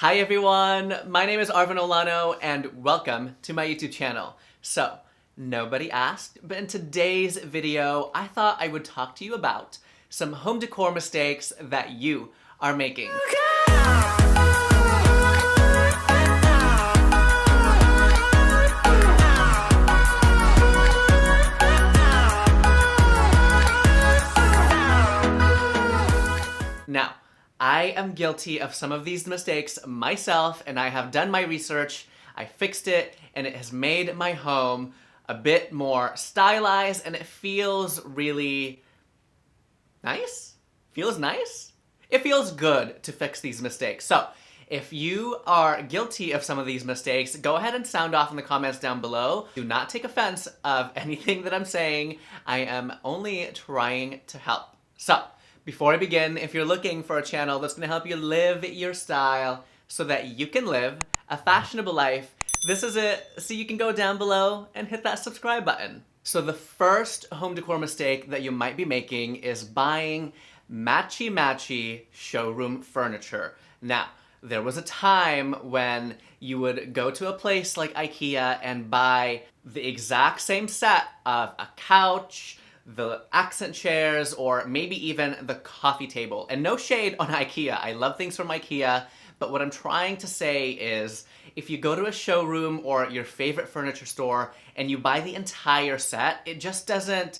Hi everyone, my name is Arvin Olano and welcome to my YouTube channel. So, nobody asked, but in today's video, I thought I would talk to you about some home decor mistakes that you are making. Now, I am guilty of some of these mistakes myself, and I have done my research, I fixed it, and it has made my home a bit more stylized, and it feels really nice? Feels nice? It feels good to fix these mistakes. So, if you are guilty of some of these mistakes, go ahead and sound off in the comments down below. Do not take offense of anything that I'm saying. I am only trying to help. So, before I begin, if you're looking for a channel that's going to help you live your style so that you can live a fashionable life, this is it. So you can go down below and hit that subscribe button. So the first home decor mistake that you might be making is buying matchy-matchy showroom furniture. Now, there was a time when you would go to a place like IKEA and buy the exact same set of a couch, the accent chairs, or maybe even the coffee table. And no shade on IKEA, I love things from IKEA, but what I'm trying to say is, if you go to a showroom or your favorite furniture store and you buy the entire set, it just doesn't,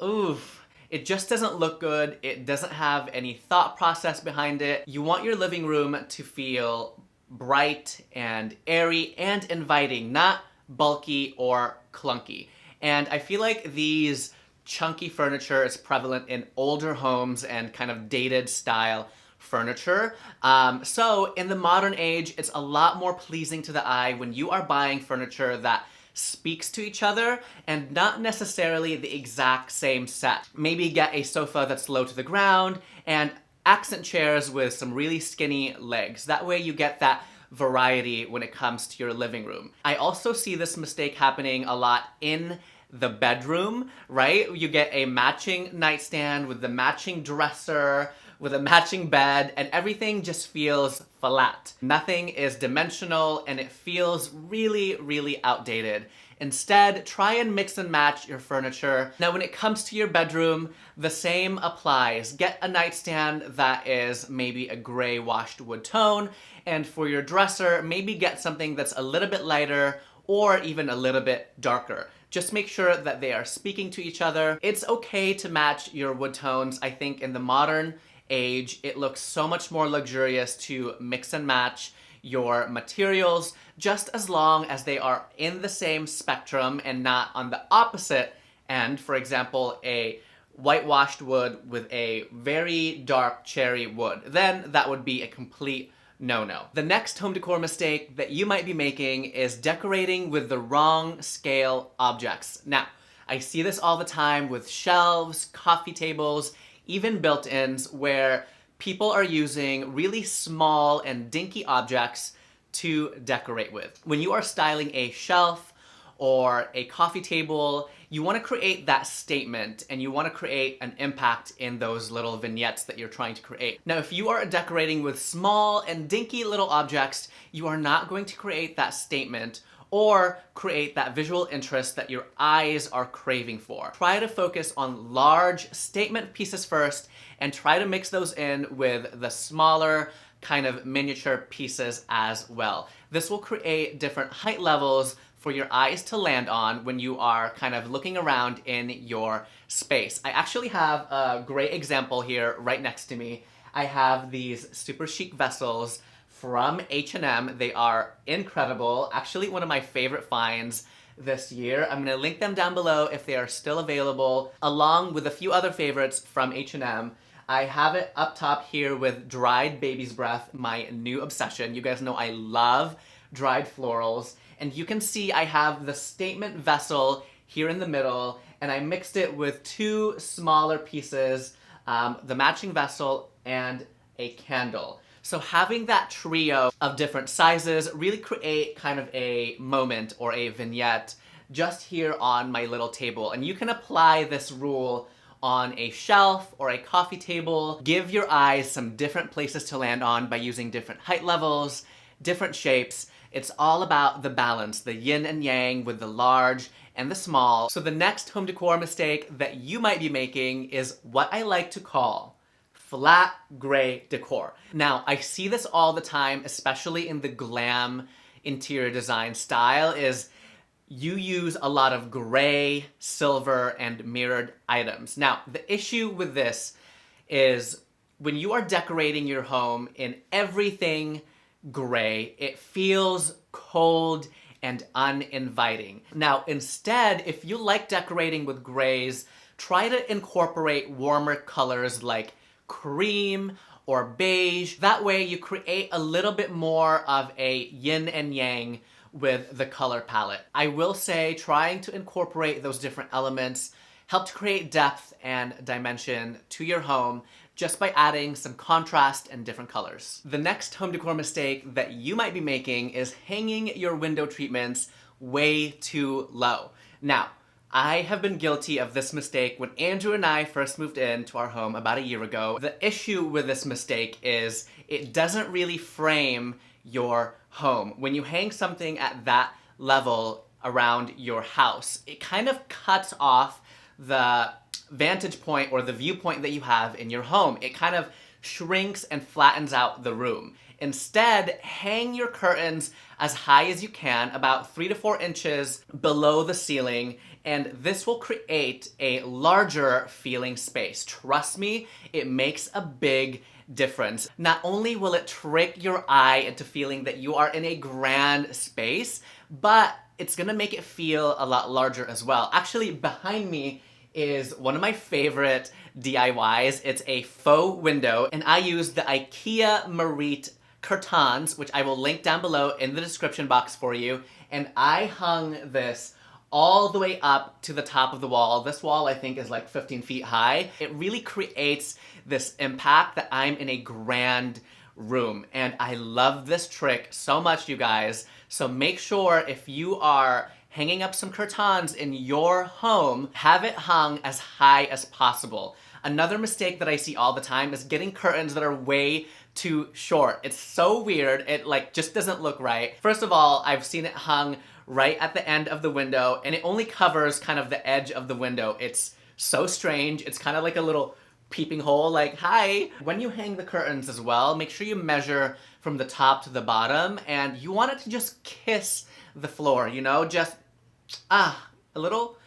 it just doesn't look good. It doesn't have any thought process behind it. You want your living room to feel bright and airy and inviting, not bulky or clunky. And I feel like these chunky furniture is prevalent in older homes and kind of dated style furniture. So in the modern age, it's a lot more pleasing to the eye when you are buying furniture that speaks to each other and not necessarily the exact same set. Maybe get a sofa that's low to the ground and accent chairs with some really skinny legs. That way you get that variety when it comes to your living room. I also see this mistake happening a lot in the bedroom, right? You get a matching nightstand with the matching dresser, with a matching bed, and everything just feels flat. Nothing is dimensional, and it feels really, really outdated. Instead, try and mix and match your furniture. Now, when it comes to your bedroom, the same applies. Get a nightstand that is maybe a gray washed wood tone, and for your dresser, maybe get something that's a little bit lighter or even a little bit darker. Just make sure that they are speaking to each other. It's okay to match your wood tones. I think in the modern age, it looks so much more luxurious to mix and match your materials, just as long as they are in the same spectrum and not on the opposite end. For example, a whitewashed wood with a very dark cherry wood. Then that would be a complete no-no. The next home decor mistake that you might be making is decorating with the wrong scale objects. Now, I see this all the time with shelves, coffee tables, even built-ins, where people are using really small and dinky objects to decorate with. When you are styling a shelf or a coffee table, you want to create that statement and you want to create an impact in those little vignettes that you're trying to create. Now, if you are decorating with small and dinky little objects, you are not going to create that statement or create that visual interest that your eyes are craving for. Try to focus on large statement pieces first and try to mix those in with the smaller kind of miniature pieces as well. This will create different height levels for your eyes to land on when you are kind of looking around in your space. I actually have a great example here right next to me. I have these super chic vessels from H&M. They are incredible. Actually, one of my favorite finds this year. I'm gonna link them down below if they are still available, along with a few other favorites from H&M. I have it up top here with dried baby's breath, my new obsession. You guys know I love dried florals. And you can see I have the statement vessel here in the middle, and I mixed it with two smaller pieces, the matching vessel and a candle. So having that trio of different sizes really create kind of a moment or a vignette just here on my little table. And you can apply this rule on a shelf or a coffee table. Give your eyes some different places to land on by using different height levels, different shapes. It's all about the balance, the yin and yang with the large and the small. So the next home decor mistake that you might be making is what I like to call flat gray decor. Now, I see this all the time, especially in the glam interior design style, is you use a lot of gray, silver, and mirrored items. Now, the issue with this is when you are decorating your home in everything gray, it feels cold and uninviting. Now, instead, if you like decorating with grays, try to incorporate warmer colors like cream or beige. That way you create a little bit more of a yin and yang with the color palette. I will say trying to incorporate those different elements help to create depth and dimension to your home just by adding some contrast and different colors. The next home decor mistake that you might be making is hanging your window treatments way too low. Now, I have been guilty of this mistake when Andrew and I first moved into our home about a year ago. The issue with this mistake is it doesn't really frame your home. When you hang something at that level around your house, it kind of cuts off the vantage point or the viewpoint that you have in your home. It kind of shrinks and flattens out the room. Instead, hang your curtains as high as you can, about 3 to 4 inches below the ceiling, and this will create a larger feeling space. Trust me, it makes a big difference. Not only will it trick your eye into feeling that you are in a grand space, but it's gonna make it feel a lot larger as well. Actually, behind me is one of my favorite DIYs. It's a faux window, and I use the IKEA Marite curtains, which I will link down below in the description box for you. And I hung this all the way up to the top of the wall. This wall, I think, is like 15 feet high. It really creates this impact that I'm in a grand room. And I love this trick so much, you guys. So make sure if you are hanging up some curtains in your home, have it hung as high as possible. Another mistake that I see all the time is getting curtains that are way too short. It's so weird. It like just doesn't look right. First of all, I've seen it hung right at the end of the window, and it only covers kind of the edge of the window. It's so strange. It's kind of like a little peeping hole, like, hi. When you hang the curtains as well, make sure you measure from the top to the bottom, and you want it to just kiss the floor, you know, just a little.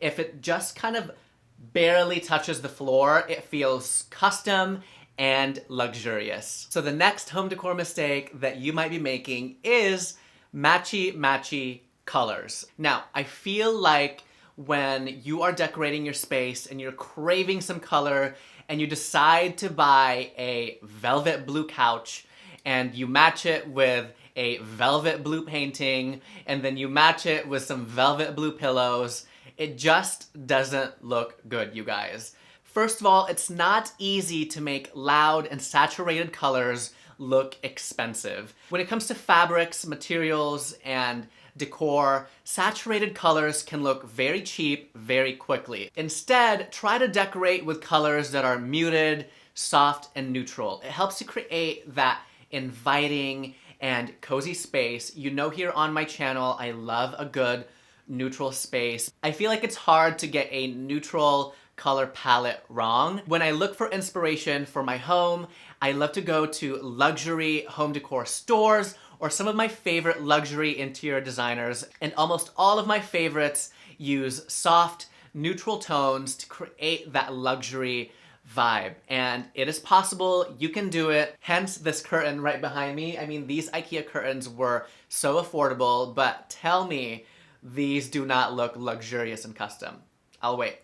If it just kind of barely touches the floor, it feels custom and luxurious. So the next home decor mistake that you might be making is matchy-matchy colors. Now, I feel like when you are decorating your space and you're craving some color and you decide to buy a velvet blue couch and you match it with a velvet blue painting and then you match it with some velvet blue pillows, it just doesn't look good, you guys. First of all, it's not easy to make loud and saturated colors look expensive. When it comes to fabrics, materials, and decor, saturated colors can look very cheap very quickly. Instead, try to decorate with colors that are muted, soft, and neutral. It helps to create that inviting and cozy space. You know, here on my channel, I love a good neutral space. I feel like it's hard to get a neutral color palette wrong. When I look for inspiration for my home, I love to go to luxury home decor stores or some of my favorite luxury interior designers, and almost all of my favorites use soft, neutral tones to create that luxury vibe. And it is possible, you can do it. Hence this curtain right behind me. I mean, these IKEA curtains were so affordable, but tell me these do not look luxurious and custom. I'll wait.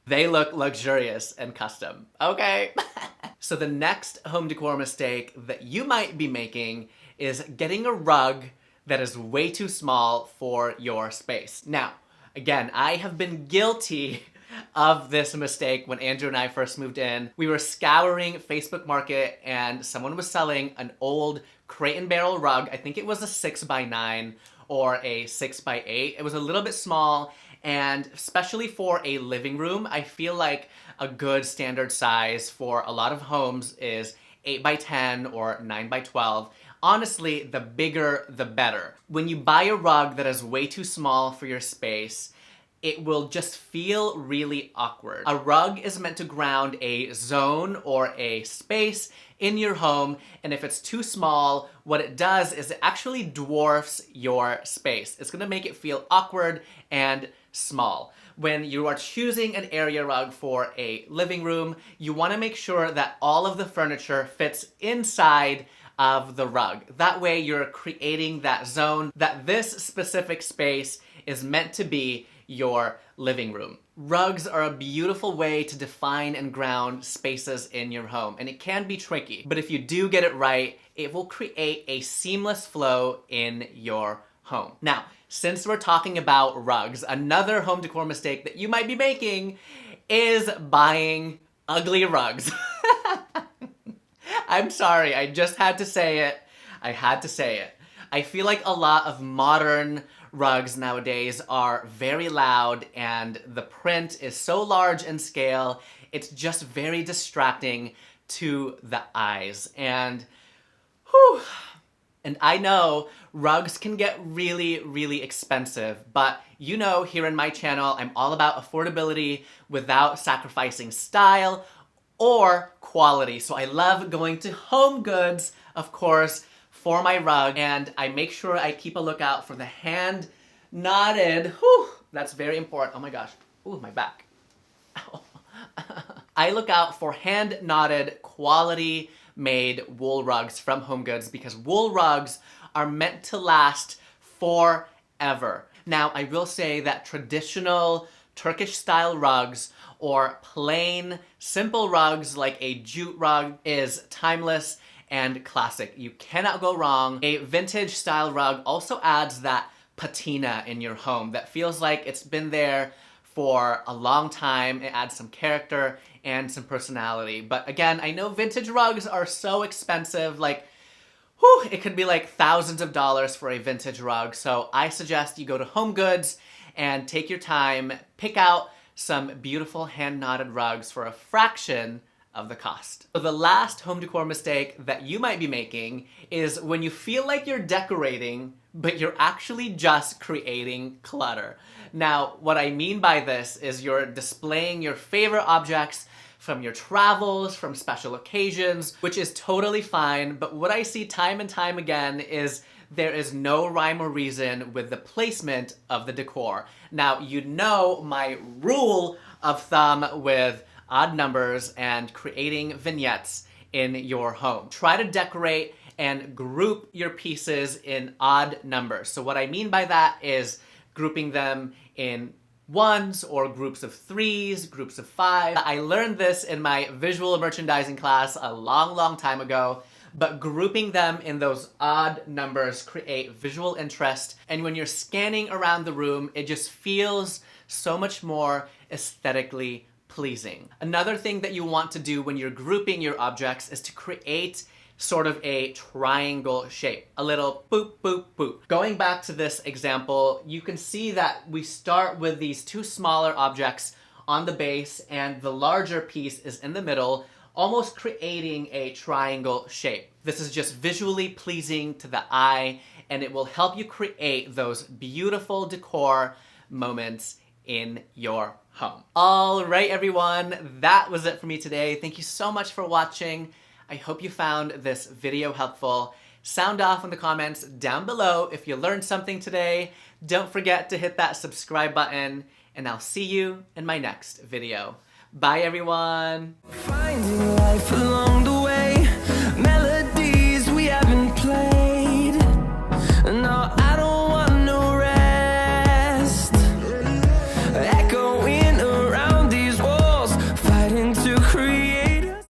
They look luxurious and custom. Okay. So the next home decor mistake that you might be making is getting a rug that is way too small for your space. Now, again, I have been guilty of this mistake when Andrew and I first moved in. We were scouring Facebook Market and someone was selling an old Crate and Barrel rug. I think it was a 6x9 or a 6x8. It was a little bit small And especially for a living room, I feel like a good standard size for a lot of homes is 8 by 10 or 9 by 12. Honestly, the bigger, the better. When you buy a rug that is way too small for your space, it will just feel really awkward. A rug is meant to ground a zone or a space in your home, and if it's too small, what it does is it actually dwarfs your space. It's gonna make it feel awkward and small. When you are choosing an area rug for a living room, you wanna make sure that all of the furniture fits inside of the rug. That way you're creating that zone that this specific space is meant to be your living room. Rugs are a beautiful way to define and ground spaces in your home, and it can be tricky, but if you do get it right, it will create a seamless flow in your home. Now, since we're talking about rugs, another home decor mistake that you might be making is buying ugly rugs. I'm sorry, I just had to say it. I had to say it. I feel like a lot of modern rugs nowadays are very loud and the print is so large in scale, it's just very distracting to the eyes. And I know rugs can get really, really expensive, but you know, here in my channel, I'm all about affordability without sacrificing style or quality. So I love going to Home Goods, of course, for my rug, and I make sure I keep a lookout for the hand knotted, that's very important. Oh my gosh, ooh, my back. I look out for hand knotted, quality made wool rugs from Home Goods because wool rugs are meant to last forever. Now, I will say that traditional Turkish style rugs or plain simple rugs like a jute rug is timeless and classic. You cannot go wrong. A vintage style rug also adds that patina in your home that feels like it's been there for a long time. It adds some character and some personality. But again, I know vintage rugs are so expensive, like, it could be like thousands of dollars for a vintage rug. So I suggest you go to Home Goods and take your time, pick out some beautiful hand knotted rugs for a fraction of the cost. So the last home decor mistake that you might be making is when you feel like you're decorating, but you're actually just creating clutter. Now, what I mean by this is you're displaying your favorite objects from your travels, from special occasions, which is totally fine, but what I see time and time again is there is no rhyme or reason with the placement of the decor. Now, you know my rule of thumb with odd numbers and creating vignettes in your home. Try to decorate and group your pieces in odd numbers. So what I mean by that is grouping them in ones or groups of threes, groups of five. I learned this in my visual merchandising class a long, long time ago, but grouping them in those odd numbers create visual interest. And when you're scanning around the room, it just feels so much more aesthetically pleasing. Another thing that you want to do when you're grouping your objects is to create sort of a triangle shape, a little boop, boop, boop. Going back to this example, you can see that we start with these two smaller objects on the base and the larger piece is in the middle, almost creating a triangle shape. This is just visually pleasing to the eye and it will help you create those beautiful decor moments in your home. All right, everyone, that was it for me today. Thank you so much for watching. I hope you found this video helpful. Sound off in the comments down below if you learned something today. Don't forget to hit that subscribe button, and I'll see you in my next video. Bye, everyone. Finding life alone.